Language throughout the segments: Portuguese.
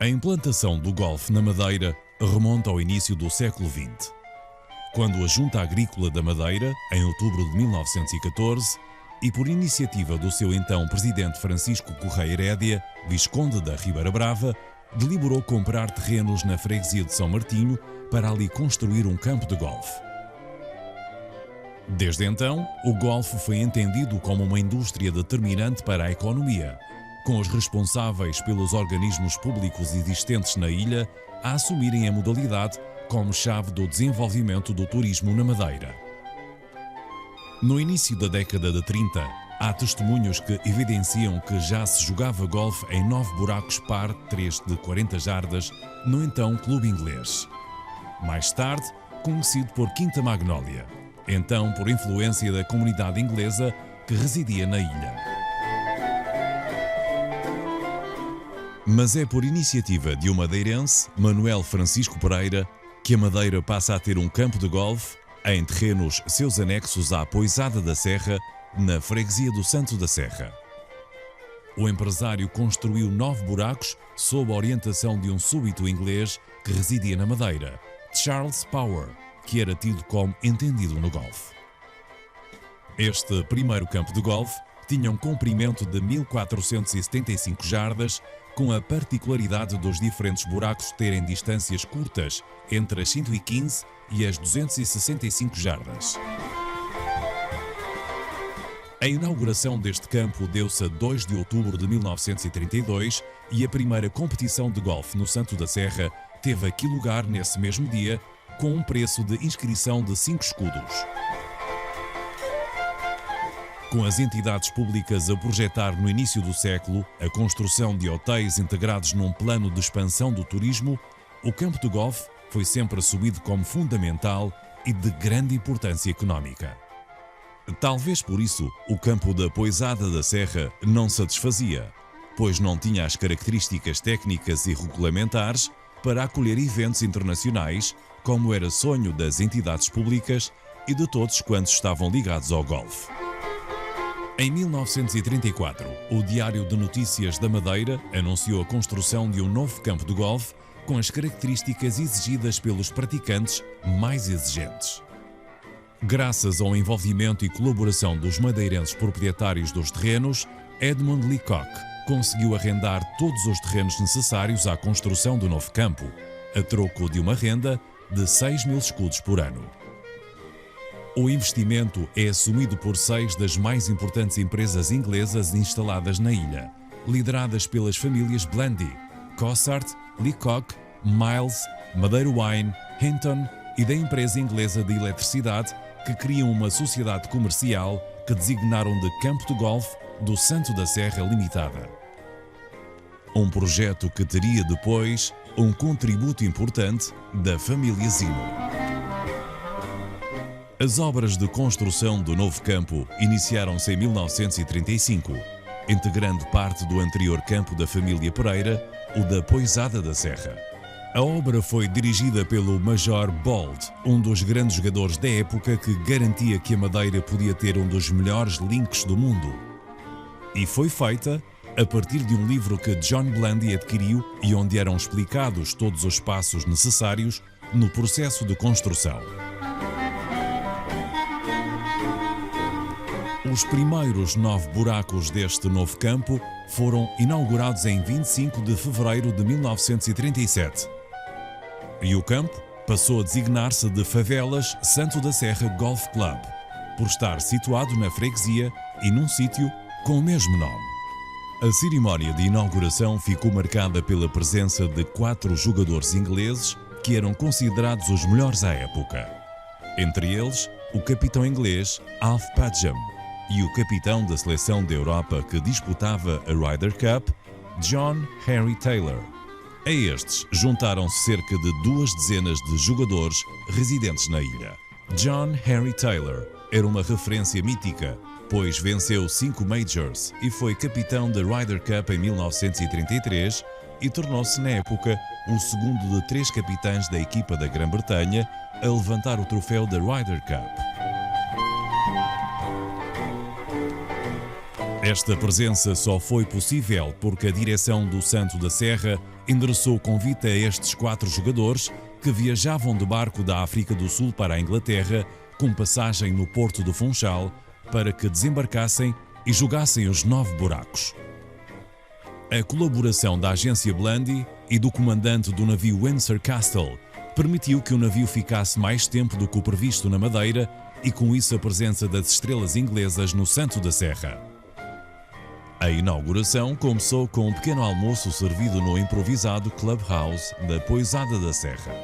A implantação do golfe na Madeira remonta ao início do século XX, quando a Junta Agrícola da Madeira, em outubro de 1914, e por iniciativa do seu então presidente Francisco Correia Herédia, Visconde da Ribeira Brava, deliberou comprar terrenos na freguesia de São Martinho para ali construir um campo de golfe. Desde então, o golfe foi entendido como uma indústria determinante para a economia, com os responsáveis pelos organismos públicos existentes na ilha a assumirem a modalidade como chave do desenvolvimento do turismo na Madeira. No início da década de 30, há testemunhos que evidenciam que já se jogava golfe em 9 buracos par 3 de 40 jardas no então Clube Inglês. Mais tarde, conhecido por Quinta Magnólia, então por influência da comunidade inglesa que residia na ilha. Mas é por iniciativa de um madeirense, Manuel Francisco Pereira, que a Madeira passa a ter um campo de golfe em terrenos seus anexos à Pousada da Serra, na freguesia do Santo da Serra. O empresário construiu 9 buracos sob a orientação de um súbdito inglês que residia na Madeira, Charles Power, que era tido como entendido no golfe. Este primeiro campo de golfe tinha um comprimento de 1475 jardas, com a particularidade dos diferentes buracos terem distâncias curtas entre as 115 e as 265 jardas. A inauguração deste campo deu-se a 2 de outubro de 1932 e a primeira competição de golfe no Santo da Serra teve aqui lugar nesse mesmo dia, com um preço de inscrição de 5 escudos. Com as entidades públicas a projetar no início do século a construção de hotéis integrados num plano de expansão do turismo, o campo de golfe foi sempre assumido como fundamental e de grande importância económica. Talvez por isso o campo da Pousada da Serra não satisfazia, pois não tinha as características técnicas e regulamentares para acolher eventos internacionais, como era sonho das entidades públicas e de todos quantos estavam ligados ao golfe. Em 1934, o Diário de Notícias da Madeira anunciou a construção de um novo campo de golfe com as características exigidas pelos praticantes mais exigentes. Graças ao envolvimento e colaboração dos madeirenses proprietários dos terrenos, Edmund Leacock conseguiu arrendar todos os terrenos necessários à construção do novo campo, a troco de uma renda de 6.000 escudos por ano. O investimento é assumido por 6 das mais importantes empresas inglesas instaladas na ilha, lideradas pelas famílias Blandy, Cossart, Leacock, Miles, Madeira Wine, Hinton e da empresa inglesa de eletricidade, que criam uma sociedade comercial que designaram de Campo de Golfe do Santo da Serra Limitada. Um projeto que teria depois um contributo importante da família Zimmer. As obras de construção do novo campo iniciaram-se em 1935, integrando parte do anterior campo da família Pereira, o da Pousada da Serra. A obra foi dirigida pelo Major Bold, um dos grandes jogadores da época que garantia que a Madeira podia ter um dos melhores links do mundo. E foi feita a partir de um livro que John Blandy adquiriu e onde eram explicados todos os passos necessários no processo de construção. Os primeiros 9 buracos deste novo campo foram inaugurados em 25 de fevereiro de 1937. E o campo passou a designar-se de Favelas Santo da Serra Golf Club, por estar situado na freguesia e num sítio com o mesmo nome. A cerimónia de inauguração ficou marcada pela presença de 4 jogadores ingleses que eram considerados os melhores à época. Entre eles, o capitão inglês Alf Padgham e o capitão da seleção da Europa que disputava a Ryder Cup, John Harry Taylor. A estes juntaram-se cerca de 2 dezenas de jogadores residentes na ilha. John Harry Taylor era uma referência mítica, pois venceu 5 Majors e foi capitão da Ryder Cup em 1933 e tornou-se, na época, o segundo de 3 capitães da equipa da Grã-Bretanha a levantar o troféu da Ryder Cup. Esta presença só foi possível porque a direção do Santo da Serra endereçou o convite a estes 4 jogadores que viajavam de barco da África do Sul para a Inglaterra, com passagem no Porto do Funchal, para que desembarcassem e jogassem os 9 buracos. A colaboração da agência Blandy e do comandante do navio Windsor Castle permitiu que o navio ficasse mais tempo do que o previsto na Madeira e com isso a presença das estrelas inglesas no Santo da Serra. A inauguração começou com um pequeno almoço servido no improvisado Clubhouse da Pousada da Serra.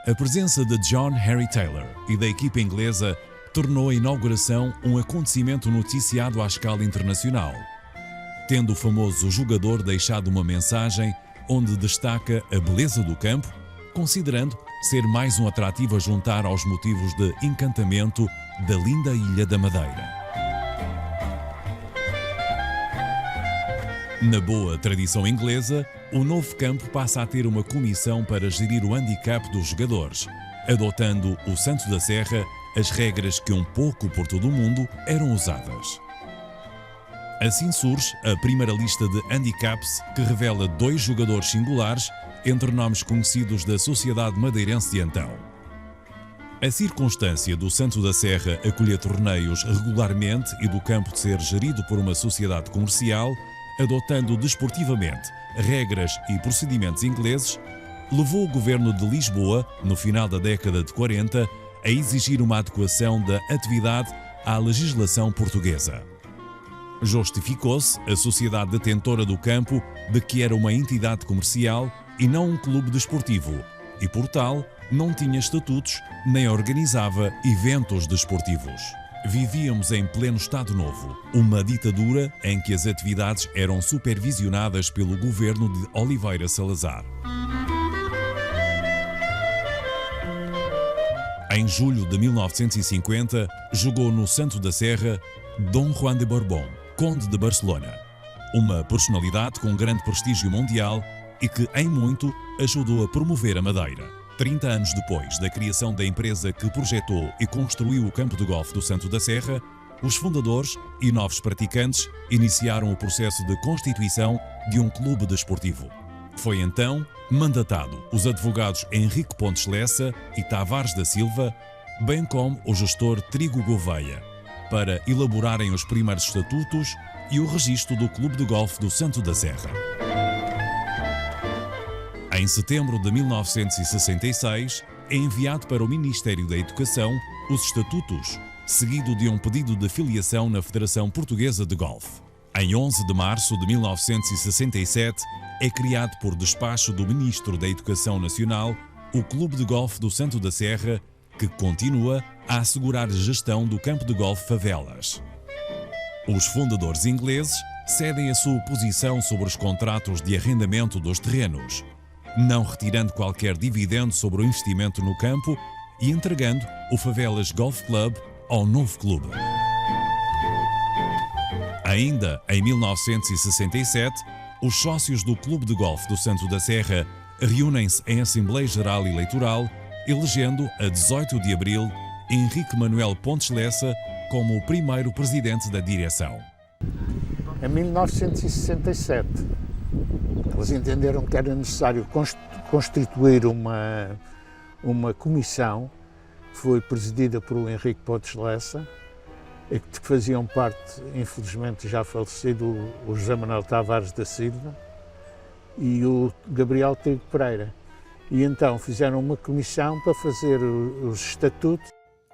A presença de John Harry Taylor e da equipa inglesa tornou a inauguração um acontecimento noticiado à escala internacional, tendo o famoso jogador deixado uma mensagem onde destaca a beleza do campo, considerando ser mais um atrativo a juntar aos motivos de encantamento da linda Ilha da Madeira. Na boa tradição inglesa, o novo campo passa a ter uma comissão para gerir o handicap dos jogadores, adotando o Santo da Serra as regras que um pouco por todo o mundo eram usadas. Assim surge a primeira lista de handicaps que revela 2 jogadores singulares entre nomes conhecidos da sociedade madeirense de então. A circunstância do Santo da Serra acolher torneios regularmente e do campo de ser gerido por uma sociedade comercial, adotando desportivamente regras e procedimentos ingleses, levou o governo de Lisboa, no final da década de 40, a exigir uma adequação da atividade à legislação portuguesa. Justificou-se a sociedade detentora do campo de que era uma entidade comercial e não um clube desportivo, e por tal não tinha estatutos nem organizava eventos desportivos. Vivíamos em pleno Estado Novo, uma ditadura em que as atividades eram supervisionadas pelo governo de Oliveira Salazar. Em julho de 1950, jogou no Santo da Serra Dom Juan de Borbón, Conde de Barcelona, uma personalidade com grande prestígio mundial e que, em muito, ajudou a promover a Madeira. 30 anos depois da criação da empresa que projetou e construiu o campo de golfe do Santo da Serra, os fundadores e novos praticantes iniciaram o processo de constituição de um clube desportivo. Foi então mandatado os advogados Henrique Pontes Lessa e Tavares da Silva, bem como o gestor Trigo Gouveia, para elaborarem os primeiros estatutos e o registro do Clube de Golfe do Santo da Serra. Em setembro de 1966, é enviado para o Ministério da Educação os estatutos, seguido de um pedido de filiação na Federação Portuguesa de Golfe. Em 11 de março de 1967, é criado por despacho do Ministro da Educação Nacional o Clube de Golfe do Santo da Serra, que continua a assegurar a gestão do campo de golfe Favelas. Os fundadores ingleses cedem a sua posição sobre os contratos de arrendamento dos terrenos, não retirando qualquer dividendo sobre o investimento no campo e entregando o Favelas Golf Club ao novo clube. Ainda em 1967, os sócios do Clube de Golfe do Santo da Serra reúnem-se em Assembleia Geral Eleitoral, elegendo a 18 de abril Henrique Manuel Pontes Lessa como o primeiro presidente da direção. Em 1967, eles entenderam que era necessário constituir uma comissão que foi presidida por Henrique Pontes Lessa, e que faziam parte, infelizmente já falecido, o José Manuel Tavares da Silva e o Gabriel Trigo Pereira. E então fizeram uma comissão para fazer os estatutos.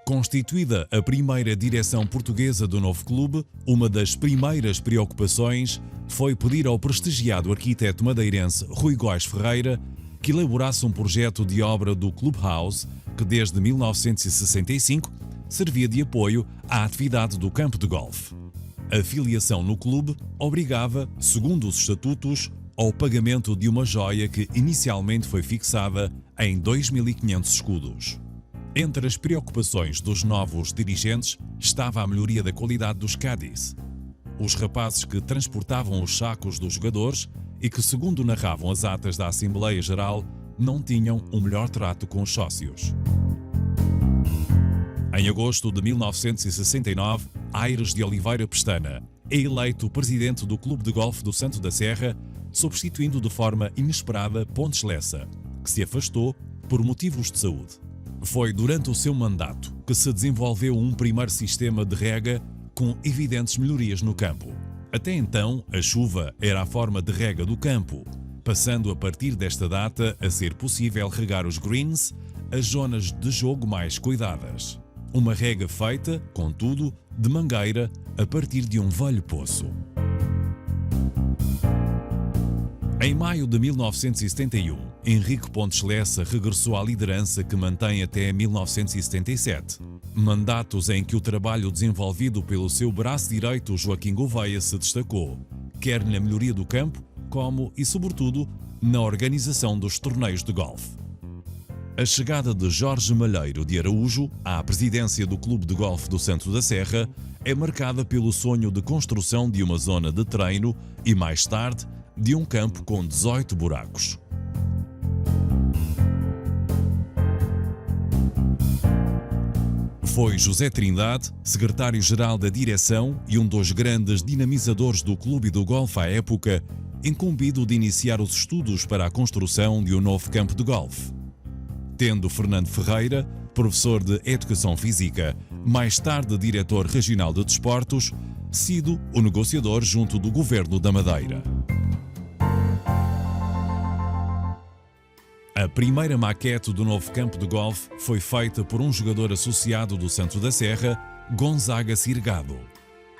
Constituída a primeira direção portuguesa do novo clube, uma das primeiras preocupações foi pedir ao prestigiado arquiteto madeirense Rui Góes Ferreira que elaborasse um projeto de obra do Clubhouse que desde 1965 servia de apoio à atividade do campo de golfe. A filiação no clube obrigava, segundo os estatutos, ao pagamento de uma joia que inicialmente foi fixada em 2.500 escudos. Entre as preocupações dos novos dirigentes estava a melhoria da qualidade dos caddies. Os rapazes que transportavam os sacos dos jogadores e que, segundo narravam as atas da Assembleia Geral, não tinham um melhor trato com os sócios. Em agosto de 1969, Aires de Oliveira Pestana é eleito presidente do Clube de Golfe do Santo da Serra, substituindo de forma inesperada Pontes Lessa, que se afastou por motivos de saúde. Foi durante o seu mandato que se desenvolveu um primeiro sistema de rega com evidentes melhorias no campo. Até então, a chuva era a forma de rega do campo, passando a partir desta data a ser possível regar os greens, as zonas de jogo mais cuidadas. Uma rega feita, contudo, de mangueira a partir de um velho poço. Em maio de 1971, Henrique Pontes Lessa regressou à liderança que mantém até 1977. Mandatos em que o trabalho desenvolvido pelo seu braço direito, Joaquim Gouveia, se destacou, quer na melhoria do campo, como e, sobretudo, na organização dos torneios de golfe. A chegada de Jorge Malheiro de Araújo à presidência do Clube de Golfe do Santo da Serra é marcada pelo sonho de construção de uma zona de treino e, mais tarde, de um campo com 18 buracos. Foi José Trindade, secretário-geral da direção e um dos grandes dinamizadores do clube do golfe à época, incumbido de iniciar os estudos para a construção de um novo campo de golfe. Tendo Fernando Ferreira, professor de Educação Física, mais tarde diretor regional de desportos, sido o negociador junto do Governo da Madeira. A primeira maquete do novo campo de golfe foi feita por um jogador associado do Santo da Serra, Gonzaga Sirgado.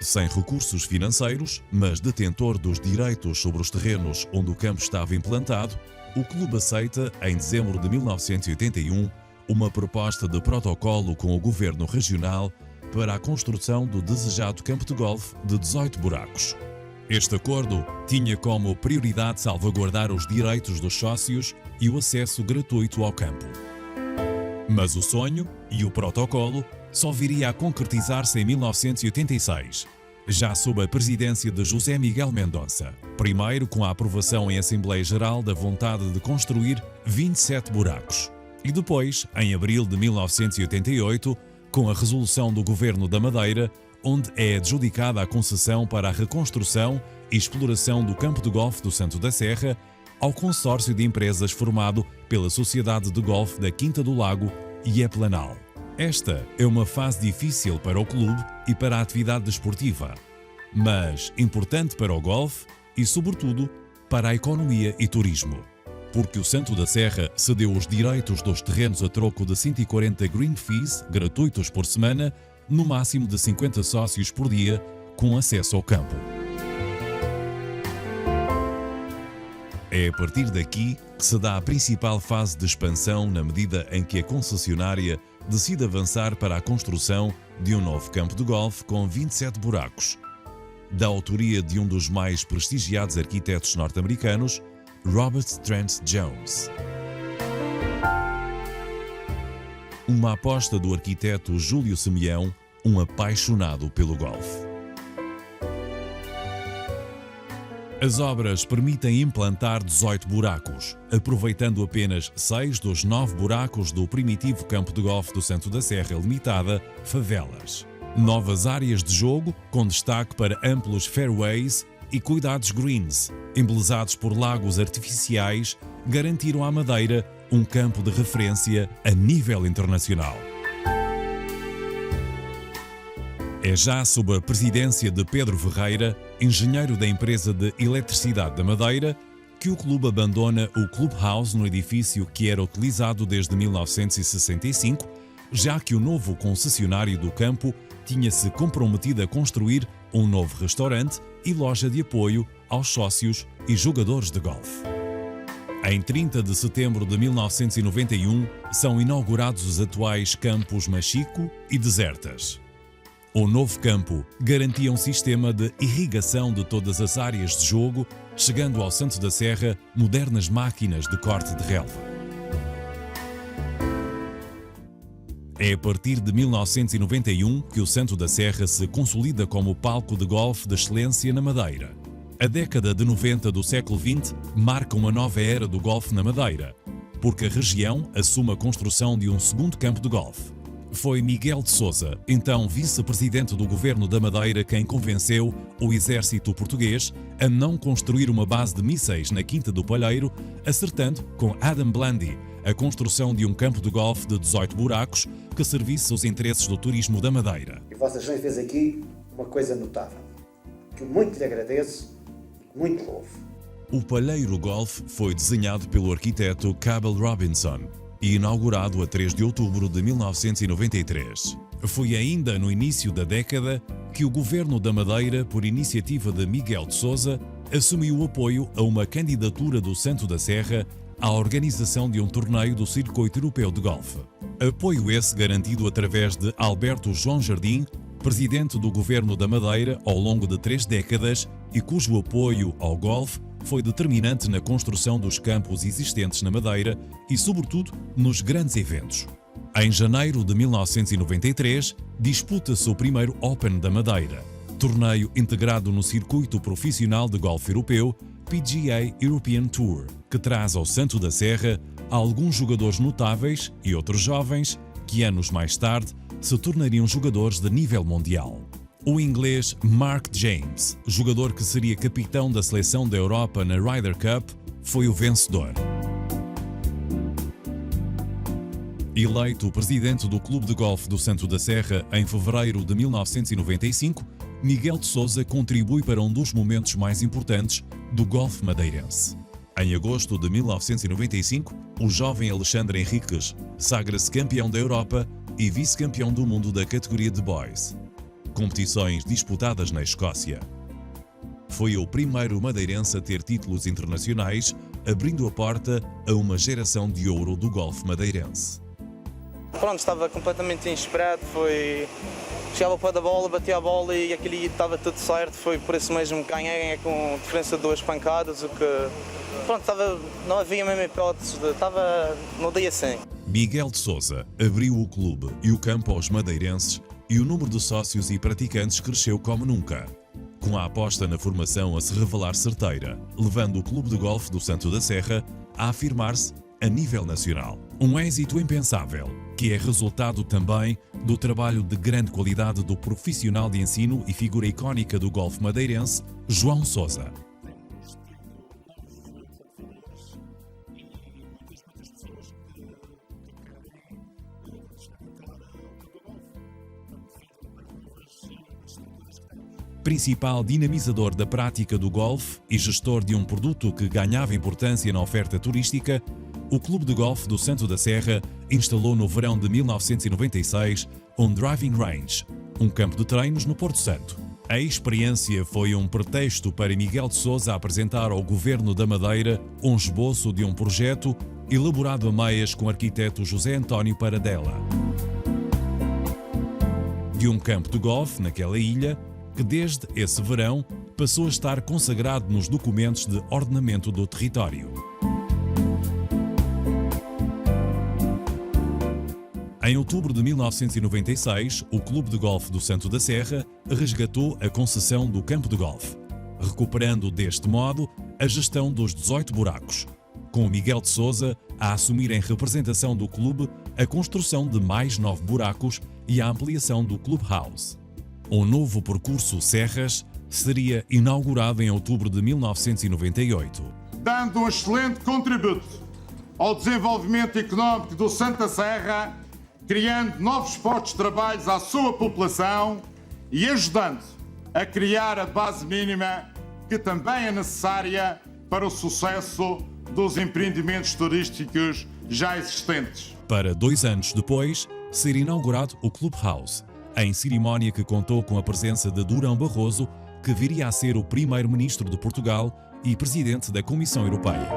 Sem recursos financeiros, mas detentor dos direitos sobre os terrenos onde o campo estava implantado, o clube aceita, em dezembro de 1981, uma proposta de protocolo com o governo regional para a construção do desejado campo de golfe de 18 buracos. Este acordo tinha como prioridade salvaguardar os direitos dos sócios e o acesso gratuito ao campo. Mas o sonho e o protocolo só viria a concretizar-se em 1986, já sob a presidência de José Miguel Mendonça. Primeiro com a aprovação em Assembleia Geral da vontade de construir 27 buracos. E depois, em abril de 1988, com a resolução do Governo da Madeira, onde é adjudicada a concessão para a reconstrução e exploração do campo de golfe do Santo da Serra ao consórcio de empresas formado pela Sociedade de Golfe da Quinta do Lago e Eplanal. Esta é uma fase difícil para o clube e para a atividade desportiva, mas importante para o golfe e, sobretudo, para a economia e turismo. Porque o Santo da Serra cedeu os direitos dos terrenos a troco de 140 green fees gratuitos por semana, no máximo de 50 sócios por dia, com acesso ao campo. É a partir daqui que se dá a principal fase de expansão na medida em que a concessionária decide avançar para a construção de um novo campo de golfe com 27 buracos, da autoria de um dos mais prestigiados arquitetos norte-americanos, Robert Trent Jones. Uma aposta do arquiteto Júlio Simeão, um apaixonado pelo golfe. As obras permitem implantar 18 buracos, aproveitando apenas 6 dos 9 buracos do primitivo campo de golfe do Santo da Serra Limitada, Favelas. Novas áreas de jogo, com destaque para amplos fairways e cuidados greens, embelezados por lagos artificiais, garantiram à Madeira um campo de referência a nível internacional. É já sob a presidência de Pedro Ferreira, engenheiro da empresa de eletricidade da Madeira, que o clube abandona o Clubhouse no edifício que era utilizado desde 1965, já que o novo concessionário do campo tinha-se comprometido a construir um novo restaurante e loja de apoio aos sócios e jogadores de golfe. Em 30 de setembro de 1991, são inaugurados os atuais campos Machico e Desertas. O novo campo garantia um sistema de irrigação de todas as áreas de jogo, chegando ao Santo da Serra modernas máquinas de corte de relva. É a partir de 1991 que o Santo da Serra se consolida como palco de golfe de excelência na Madeira. A década de 90 do século XX marca uma nova era do golfe na Madeira, porque a região assume a construção de um segundo campo de golfe. Foi Miguel de Sousa, então vice-presidente do governo da Madeira, quem convenceu o exército português a não construir uma base de mísseis na Quinta do Palheiro, acertando com Adam Blandy a construção de um campo de golfe de 18 buracos que servisse os interesses do turismo da Madeira. E Vossa Excelência fez aqui uma coisa notável, que eu muito lhe agradeço e muito louvo. O Palheiro Golf foi desenhado pelo arquiteto Cabell Robinson e inaugurado a 3 de outubro de 1993. Foi ainda no início da década que o governo da Madeira, por iniciativa de Miguel de Sousa, assumiu o apoio a uma candidatura do Santo da Serra à organização de um torneio do Circuito Europeu de Golfe. Apoio esse garantido através de Alberto João Jardim, presidente do governo da Madeira ao longo de 3 décadas e cujo apoio ao golfe foi determinante na construção dos campos existentes na Madeira e, sobretudo, nos grandes eventos. Em janeiro de 1993, disputa-se o primeiro Open da Madeira, torneio integrado no circuito profissional de golfe europeu PGA European Tour, que traz ao Santo da Serra alguns jogadores notáveis e outros jovens que, anos mais tarde, se tornariam jogadores de nível mundial. O inglês Mark James, jogador que seria capitão da seleção da Europa na Ryder Cup, foi o vencedor. Eleito presidente do Clube de Golfe do Santo da Serra em fevereiro de 1995, Miguel de Sousa contribui para um dos momentos mais importantes do golfe madeirense. Em agosto de 1995, o jovem Alexandre Henriques sagra-se campeão da Europa e vice-campeão do mundo da categoria de Boys. Competições disputadas na Escócia. Foi o primeiro madeirense a ter títulos internacionais, abrindo a porta a uma geração de ouro do golfe madeirense. Pronto, estava completamente inesperado, chegava ao pé da bola, batia a bola e aquilo estava tudo certo, foi por isso mesmo que ganhei com diferença de 2 pancadas, o que, pronto, não havia mesmo hipótese, estava no dia 100. Miguel de Sousa abriu o clube e o campo aos madeirenses e o número de sócios e praticantes cresceu como nunca, com a aposta na formação a se revelar certeira, levando o Clube de Golfe do Santo da Serra a afirmar-se a nível nacional. Um êxito impensável, que é resultado também do trabalho de grande qualidade do profissional de ensino e figura icónica do golfe madeirense, João Sousa. Principal dinamizador da prática do golfe e gestor de um produto que ganhava importância na oferta turística, o Clube de Golfe do Santo da Serra instalou no verão de 1996 um driving range, um campo de treinos no Porto Santo. A experiência foi um pretexto para Miguel de Sousa apresentar ao Governo da Madeira um esboço de um projeto elaborado a meias com o arquiteto José António Paradela. De um campo de golfe naquela ilha, que desde esse verão passou a estar consagrado nos documentos de ordenamento do território. Em outubro de 1996, o Clube de Golfe do Santo da Serra resgatou a concessão do campo de golfe, recuperando deste modo a gestão dos 18 buracos, com o Miguel de Sousa a assumir em representação do clube a construção de mais 9 buracos e a ampliação do Clubhouse. Um novo percurso Serras seria inaugurado em outubro de 1998. Dando um excelente contributo ao desenvolvimento económico do Santa Serra, criando novos postos de trabalho à sua população e ajudando a criar a base mínima que também é necessária para o sucesso dos empreendimentos turísticos já existentes. Para 2 anos depois, ser inaugurado o Clubhouse, em cerimónia que contou com a presença de Durão Barroso, que viria a ser o primeiro-ministro de Portugal e presidente da Comissão Europeia.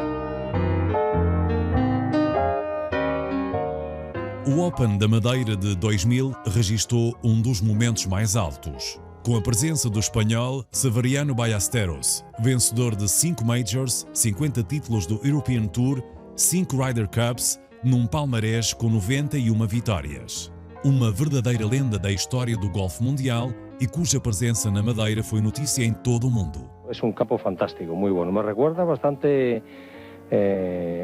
O Open da Madeira de 2000 registou um dos momentos mais altos, com a presença do espanhol Severiano Ballesteros, vencedor de 5 Majors, 50 títulos do European Tour, 5 Ryder Cups, num palmarés com 91 vitórias. Uma verdadeira lenda da história do golfe mundial e cuja presença na Madeira foi notícia em todo o mundo. Es un campo fantástico, muy bueno. Me recuerda bastante,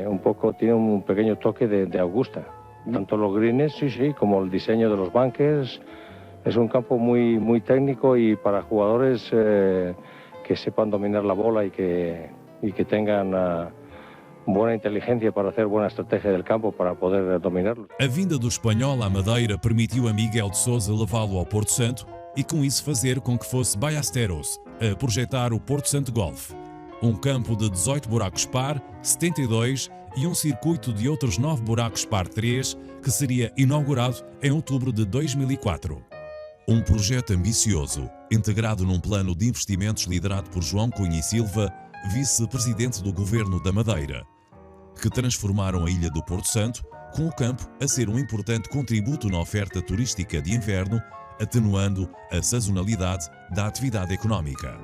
un poco, tiene un pequeño toque de Augusta. Tanto los greens, sí, como el diseño de los bunkers. Es un campo muy técnico y para jugadores que sepan dominar la bola y que tengan buena inteligencia para hacer buena estrategia del campo para poder dominarlo. A vinda do espanhol à Madeira permitiu a Miguel de Sousa levá-lo ao Porto Santo e com isso fazer com que fosse Ballesteros a projetar o Porto Santo Golf. Um campo de 18 buracos par, 72 e um circuito de outros 9 buracos par 3 que seria inaugurado em outubro de 2004. Um projeto ambicioso, integrado num plano de investimentos liderado por João Cunha e Silva, vice-presidente do Governo da Madeira, que transformaram a ilha do Porto Santo, com o campo a ser um importante contributo na oferta turística de inverno, atenuando a sazonalidade da atividade económica.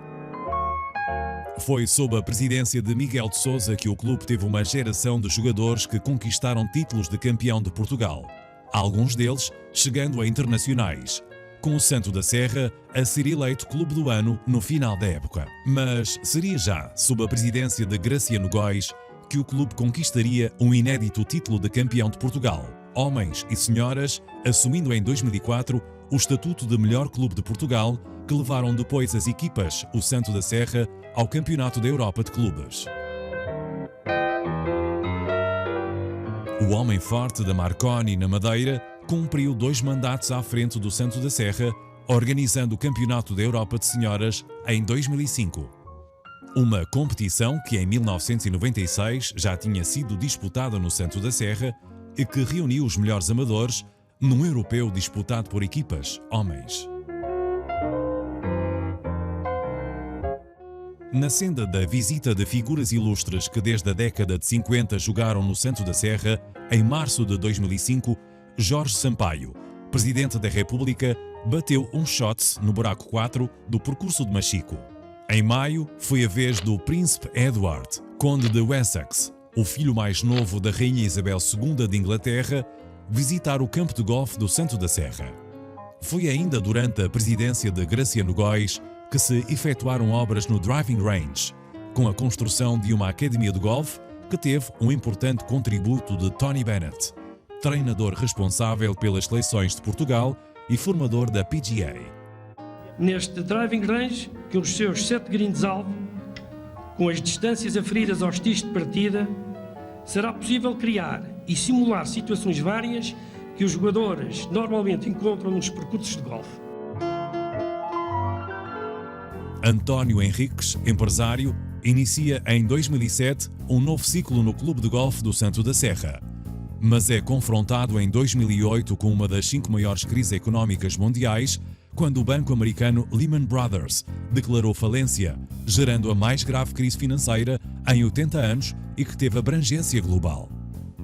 Foi sob a presidência de Miguel de Sousa que o clube teve uma geração de jogadores que conquistaram títulos de campeão de Portugal, alguns deles chegando a internacionais, com o Santo da Serra a ser eleito Clube do Ano no final da época. Mas seria já sob a presidência de Graciano Góis que o clube conquistaria um inédito título de campeão de Portugal, homens e senhoras, assumindo em 2004 o estatuto de melhor clube de Portugal, que levaram depois as equipas, o Santo da Serra, ao Campeonato da Europa de Clubes. O homem forte da Marconi na Madeira cumpriu 2 mandatos à frente do Santo da Serra, organizando o Campeonato da Europa de Senhoras em 2005. Uma competição que em 1996 já tinha sido disputada no Santo da Serra e que reuniu os melhores amadores num europeu disputado por equipas, homens. Na senda da visita de figuras ilustres que desde a década de 50 jogaram no Santo da Serra, em março de 2005, Jorge Sampaio, Presidente da República, bateu um shot no buraco 4 do percurso de Machico. Em maio, foi a vez do Príncipe Edward, Conde de Wessex, o filho mais novo da Rainha Isabel II de Inglaterra, visitar o campo de golfe do Santo da Serra. Foi ainda durante a presidência de Graciano Góis que se efetuaram obras no Driving Range, com a construção de uma academia de golfe que teve um importante contributo de Tony Bennett, treinador responsável pelas seleções de Portugal e formador da PGA. Neste Driving Range, com os seus 7 greens-alvo, com as distâncias aferidas aos tiros de partida, será possível criar e simular situações várias que os jogadores normalmente encontram nos percursos de golfe. António Henriques, empresário, inicia em 2007 um novo ciclo no Clube de Golfe do Santo da Serra, mas é confrontado em 2008 com uma das 5 maiores crises económicas mundiais, quando o banco americano Lehman Brothers declarou falência, gerando a mais grave crise financeira em 80 anos e que teve abrangência global.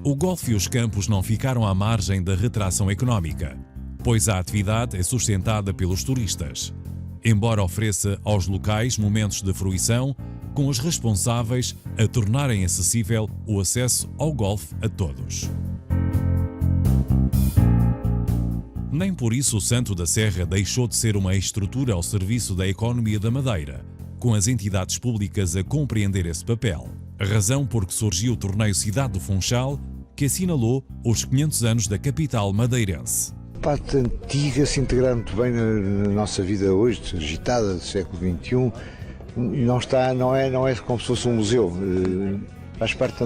O golfe e os campos não ficaram à margem da retração económica, pois a atividade é sustentada pelos turistas, embora ofereça aos locais momentos de fruição, com os responsáveis a tornarem acessível o acesso ao golfe a todos. Nem por isso o Santo da Serra deixou de ser uma estrutura ao serviço da economia da Madeira, com as entidades públicas a compreender esse papel. A razão por que surgiu o torneio Cidade do Funchal, que assinalou os 500 anos da capital madeirense. A parte antiga se integrar muito bem na nossa vida hoje, agitada do século XXI, não é como se fosse um museu, faz parte,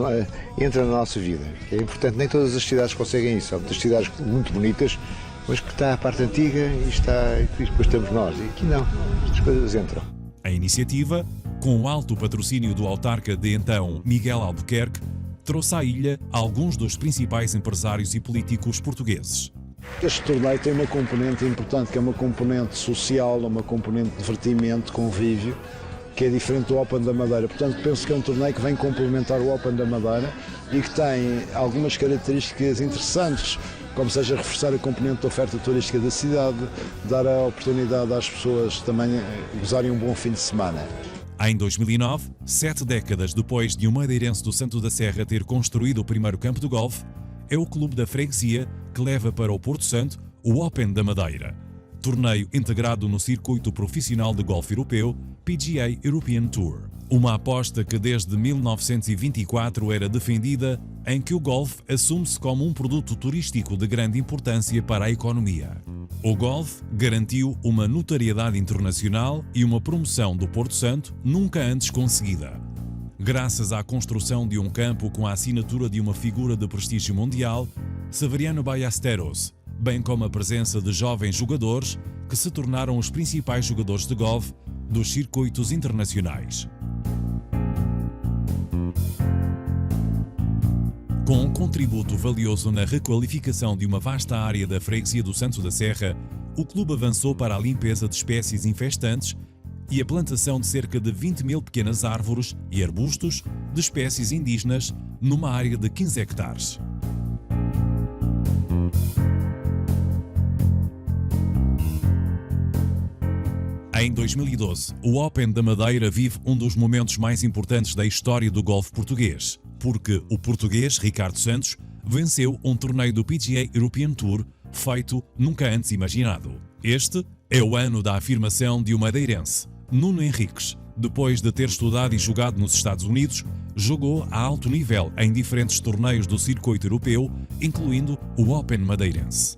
entra na nossa vida. É importante, nem todas as cidades conseguem isso, há muitas cidades muito bonitas, mas que está a parte antiga e depois estamos nós, e aqui não, as coisas entram. A iniciativa, com o alto patrocínio do autarca de então, Miguel Albuquerque, trouxe à ilha alguns dos principais empresários e políticos portugueses. Este torneio tem uma componente importante, que é uma componente social, uma componente de divertimento, convívio, que é diferente do Open da Madeira. Portanto, penso que é um torneio que vem complementar o Open da Madeira e que tem algumas características interessantes, como seja reforçar a componente da oferta turística da cidade, dar a oportunidade às pessoas também gozarem um bom fim de semana. Em 2009, 7 décadas depois de um madeirense do Santo da Serra ter construído o primeiro campo de golfe, é o clube da freguesia que leva para o Porto Santo o Open da Madeira, torneio integrado no circuito profissional de golfe europeu PGA European Tour. Uma aposta que desde 1924 era defendida, em que o golfe assume-se como um produto turístico de grande importância para a economia. O golfe garantiu uma notoriedade internacional e uma promoção do Porto Santo nunca antes conseguida. Graças à construção de um campo com a assinatura de uma figura de prestígio mundial, Severiano Ballesteros, bem como a presença de jovens jogadores que se tornaram os principais jogadores de golfe dos circuitos internacionais. Com um contributo valioso na requalificação de uma vasta área da freguesia do Santo da Serra, o clube avançou para a limpeza de espécies infestantes e a plantação de cerca de 20.000 pequenas árvores e arbustos de espécies indígenas numa área de 15 hectares. Em 2012, o Open da Madeira vive um dos momentos mais importantes da história do golfe português, porque o português Ricardo Santos venceu um torneio do PGA European Tour feito nunca antes imaginado. Este é o ano da afirmação de um madeirense, Nuno Henriques. Depois de ter estudado e jogado nos Estados Unidos, jogou a alto nível em diferentes torneios do circuito europeu, incluindo o Open madeirense.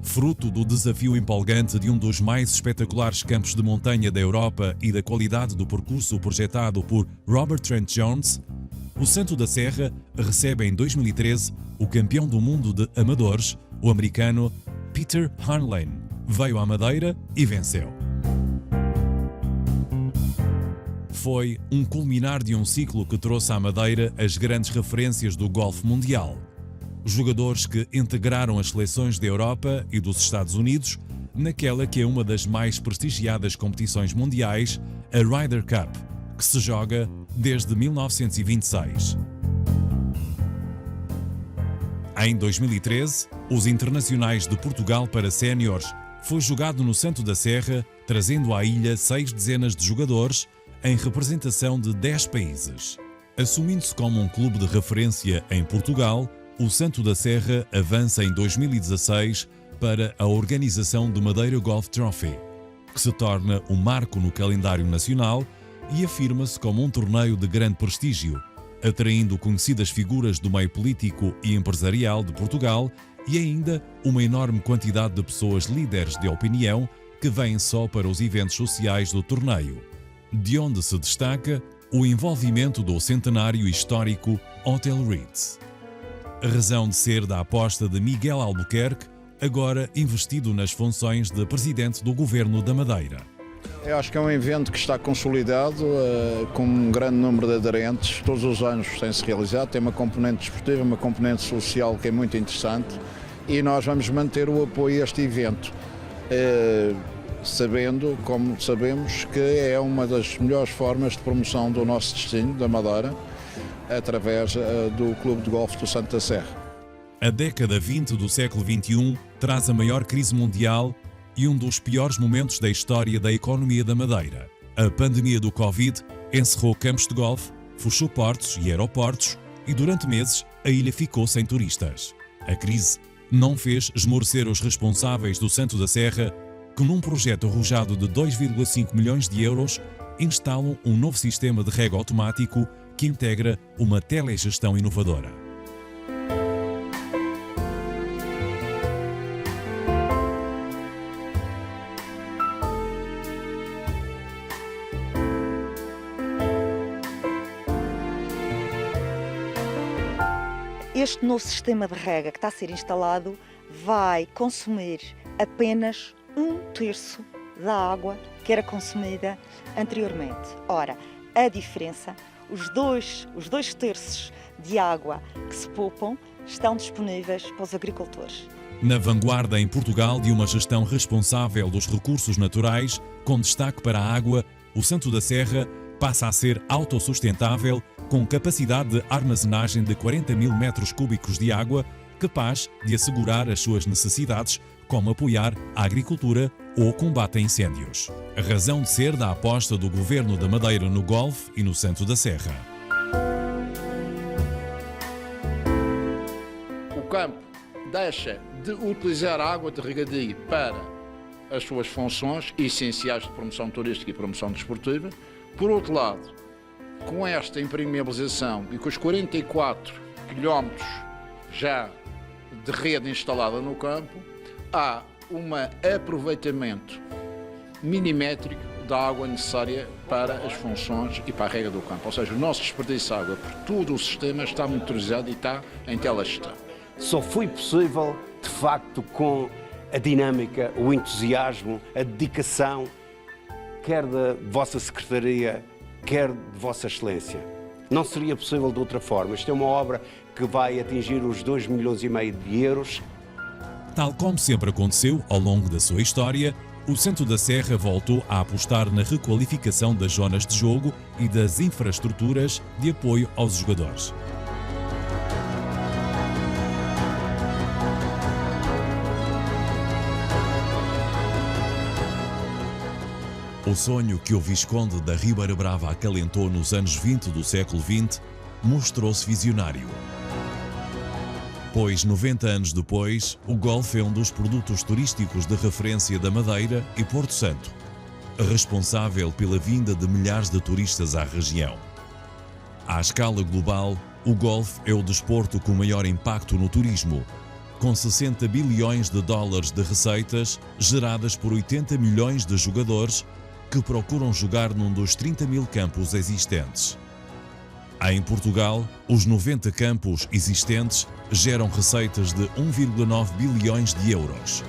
Fruto do desafio empolgante de um dos mais espetaculares campos de montanha da Europa e da qualidade do percurso projetado por Robert Trent Jones, o Santo da Serra recebe em 2013 o campeão do mundo de amadores, o americano Peter Hanlon. Veio à Madeira e venceu. Foi um culminar de um ciclo que trouxe à Madeira as grandes referências do golfe mundial. Jogadores que integraram as seleções da Europa e dos Estados Unidos naquela que é uma das mais prestigiadas competições mundiais, a Ryder Cup, que se joga desde 1926. Em 2013, os Internacionais de Portugal para Séniores foi jogado no Santo da Serra, trazendo à ilha 6 dezenas de jogadores em representação de 10 países. Assumindo-se como um clube de referência em Portugal, o Santo da Serra avança em 2016 para a organização do Madeira Golf Trophy, que se torna um marco no calendário nacional e afirma-se como um torneio de grande prestígio, atraindo conhecidas figuras do meio político e empresarial de Portugal e ainda uma enorme quantidade de pessoas líderes de opinião que vêm só para os eventos sociais do torneio, de onde se destaca o envolvimento do centenário histórico Hotel Ritz. A razão de ser da aposta de Miguel Albuquerque, agora investido nas funções de presidente do Governo da Madeira. Eu acho que é um evento que está consolidado, com um grande número de aderentes. Todos os anos tem-se realizado, tem uma componente desportiva, uma componente social que é muito interessante e nós vamos manter o apoio a este evento, sabendo, como sabemos, que é uma das melhores formas de promoção do nosso destino, da Madeira, através do Clube de Golfe do Santo da Serra. A década 20 do século XXI traz a maior crise mundial e um dos piores momentos da história da economia da Madeira. A pandemia do Covid encerrou campos de golfe, fechou portos e aeroportos e durante meses a ilha ficou sem turistas. A crise não fez esmorecer os responsáveis do Santo da Serra, que num projeto arrojado de 2,5 milhões de euros instalam um novo sistema de rega automático que integra uma telegestão inovadora. Este novo sistema de rega que está a ser instalado vai consumir apenas 1/3 da água que era consumida anteriormente. Ora, a diferença, os dois terços de água que se poupam estão disponíveis para os agricultores. Na vanguarda em Portugal de uma gestão responsável dos recursos naturais, com destaque para a água, o Santo da Serra passa a ser autossustentável, com capacidade de armazenagem de 40 mil metros cúbicos de água, capaz de assegurar as suas necessidades, como apoiar a agricultura ou o combate a incêndios. A razão de ser da aposta do Governo da Madeira no Golfe e no Santo da Serra. O campo deixa de utilizar a água de regadio para as suas funções essenciais de promoção turística e promoção desportiva. Por outro lado, com esta impermeabilização e com os 44 quilómetros já de rede instalada no campo, há um aproveitamento milimétrico da água necessária para as funções e para a rega do campo. Ou seja, o nosso desperdício de água por todo o sistema está monitorizado e está em telegestão. Só foi possível, de facto, com a dinâmica, o entusiasmo, a dedicação, quer da vossa Secretaria, quer de Vossa Excelência. Não seria possível de outra forma. Isto é uma obra que vai atingir os 2,5 milhões de euros. Tal como sempre aconteceu ao longo da sua história, o Santo da Serra voltou a apostar na requalificação das zonas de jogo e das infraestruturas de apoio aos jogadores. O sonho que o Visconde da Ribeira Brava acalentou nos anos 20 do século XX mostrou-se visionário. Pois, 90 anos depois, o Golfe é um dos produtos turísticos de referência da Madeira e Porto Santo, responsável pela vinda de milhares de turistas à região. À escala global, o Golfe é o desporto com maior impacto no turismo, com 60 bilhões de dólares de receitas geradas por 80 milhões de jogadores que procuram jogar num dos 30 mil campos existentes. Em Portugal, os 90 campos existentes geram receitas de 1,9 bilhões de euros.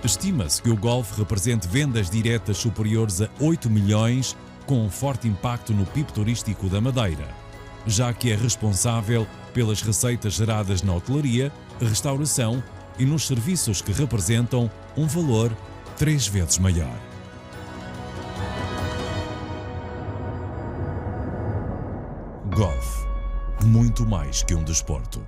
Estima-se que o Golfe represente vendas diretas superiores a 8 milhões, com um forte impacto no PIB turístico da Madeira, já que é responsável pelas receitas geradas na hotelaria, restauração e nos serviços que representam um valor 3 vezes maior. Golfe, muito mais que um desporto.